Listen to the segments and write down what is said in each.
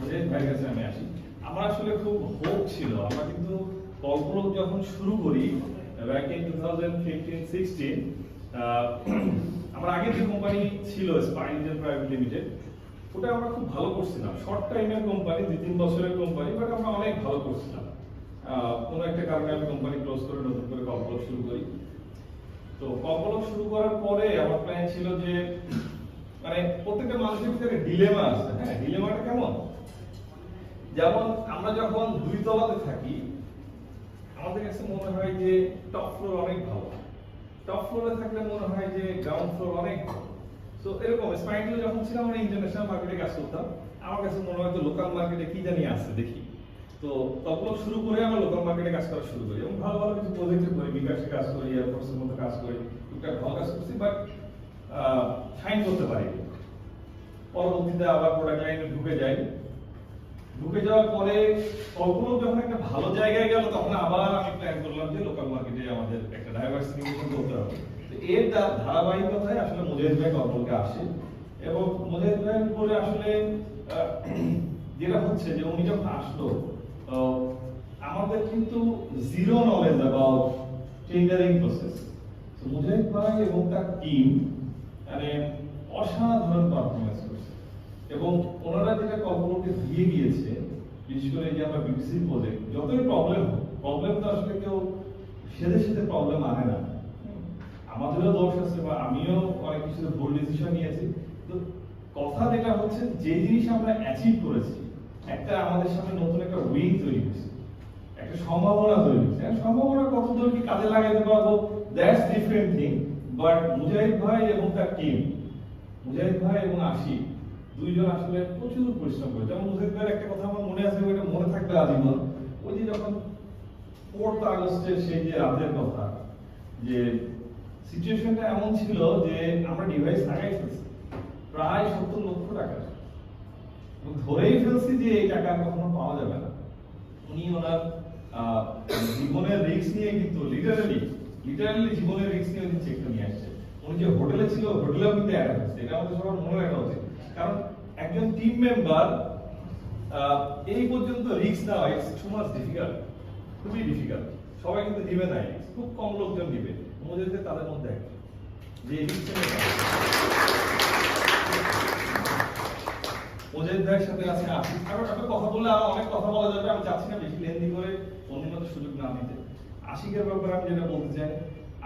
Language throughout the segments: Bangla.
মুজাহিদ ভাইয়ের কাছে আমি আসি। আমার আসলে খুব হোপ ছিল, আমরা কিন্তু কল্পলোক যখন শুরু করি ব্যাক ইন 2015-16, আমার আগে যে কোম্পানি ছিল স্পাইন প্রাইভেট লিমিটেড, ওটা আমরা খুব ভালো করছিলাম। শর্ট টাইমের কোম্পানি, 2-3 বছরের কোম্পানি, বাট আমরা অনেক ভালো করছিলাম। কোনো একটা কারণে আমি কোম্পানি ক্লোজ করে নতুন করে কল্পলোক শুরু করি। তো কল্পলোক শুরু করার পরে আমার প্ল্যান ছিল যে মানে প্রত্যেকটা মানুষের ভিতরে ডিলেমা আছে। হ্যাঁ, ডিলেমাটা কেমন? যেমন আমরা যখন 2 তলাতে থাকি, আমাদের কাছে মনে হয় যে টপ ফ্লোর অনেক ভালো, টপ ফ্লোরে থাকলে মনে হয় যে গ্রাউন্ড ফ্লোর অনেক ভালো। তো এরকম স্পাইনগুলো যখন ছিলাম, আমরা ইন্টারন্যাশনাল মার্কেটে কাজ করতাম, আমার কাছে মনে হয় তো লোকাল মার্কেটে কি জানি আছে দেখি। তো তখন শুরু করে আমরা লোকাল মার্কেটে কাজ করা শুরু করি এবং ভালো ভালো কিছু প্রজেক্টে করি, বিকাশে কাজ করি, এয়ারফোর্সের মতো কাজ করি, টুকটাক ভালো কাজ করছি, বাট সাইন করতে পারি। পরবর্তীতে আবার প্রোডাক্ট লাইনে ঢুকে যাওয়ার পরে কল্পলোক যখন একটা ভালো জায়গায় গেল, তখন আবার আমি প্ল্যান করলাম যে লোকাল মার্কেটে আমাদের একটা ডাইভার্সিফিকেশন করতে হবে। তো এর ধারাবাহিকতায় আসলে মুজাহিদ ভাই কল্পলোকে আসে এবং মুজাহিদ ভাইয়ের উপরে আসলে যেটা হচ্ছে যে উনি যখন আসলো, আমাদের কিন্তু zero knowledge about tendering process. তো মুজাহিদ ভাই এবং তার টিম মানে অসাধারণ পারফরমেন্স করছে এবং ওনারা যেটা কল্পলোকে দিয়ে গিয়েছে, বিশেষ করে যে আমরা বিবিসি প্রজেক্ট, যতই প্রবলেম তো আসলে কেউ সেদে প্রবলেম আনে না, আমাদেরও দোষ আছে বা আমিও অনেক কিছু ভুল ডিসিশন নিয়েছি। তো কথা যেটা হচ্ছে, যে জিনিস আমরা অ্যাচিভ করেছি, একটা আমাদের সামনে নতুন একটা উইং তৈরি হয়েছে, একটা সম্ভাবনা তৈরি হয়েছে। সম্ভাবনা কতদূর কি কাজে লাগাতে পারবো, দ্যাটস ডিফারেন্ট থিং। বাট মুজাহিদ ভাই এবং তার টিম, মুজাহিদ ভাই এবং আশিক, দুইজন আসলে প্রচুর পরিশ্রম করে। যেমন মুজাহিদ ভাইয়ের একটা কথা আমার মনে আছে, ওইটা মনে থাকবে আজীবন। ওই যে যখন 4 আগস্টের সেই যে রাতের কথা, যে সিচুয়েশনটা এমন ছিল যে আমরা ডিভাইস লাগাই ফেলছি প্রায় 70 লক্ষ টাকা, ধরেই ফেলছি যে এই টাকা কখনো পাওয়া যাবে না। উনি ওনার জীবনের রিস্ক নিয়ে, কিন্তু লিটারালি জীবনের রিস্ক নিয়ে উনি চেকটা নিয়ে আসছে। উনি যে হোটেলে ছিল, হোটেলেও কিন্তু অ্যাটাক হচ্ছে, এটা আমাদের সবার মনে রাখা উচিত। কারণ একজন টিম মেম্বার এই পর্যন্ত রিস্ক নেওয়া ইটস টু মাচ ডিফিকাল্ট, খুবই ডিফিকাল্ট। সবাই কিন্তু দিবে না, খুব কম লোকজন দিবে। মুজাহিদ তাদের মধ্যে একজন যে রিস্ক মুজাহিদ ভাইয়ের সাথে আছে আশিক। কারণ একটা কথা বললে আরো অনেক কথা বলা যাবে, আমি চাচ্ছি না বেশি লেন্দি করে অন্যদের সুযোগ না দিতে। আশিকের ব্যাপারে আমি যেটা বলতে চাই,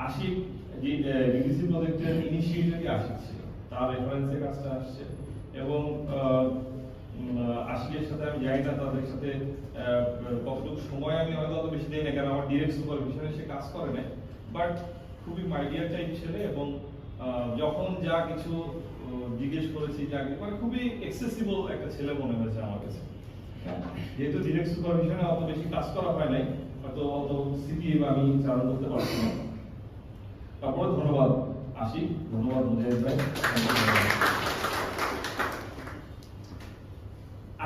আশিক যে বিবিসি প্রজেক্টের ইনিশিয়েটিভে আশিক ছিল, তার রেফারেন্সে কাজটা আসছে এবং আশিকের সাথে আমি যাই না তাদের সাথে কতটুকু সময় আমি হয়তো অত বেশি দিই না, কারণ আমার ডিরেক্ট সুপারভিশনে সে কাজ করে না, বাট খুবই মাইডিয়ার টাইপ ছেলে এবং যখন যা কিছু জিজ্ঞেস করেছি, যা মানে খুবই এক্সেসিবল একটা ছেলে মনে হয়েছে আমার কাছে। যেহেতু ডিরেক্ট সুপারভিশনে অত বেশি কাজ করা হয় নাই, হয়তো অত সিপিএম আমি চালু করতে পারছি না। তারপরে ধন্যবাদ আশিক, ধন্যবাদ মুজাহিদ ভাই।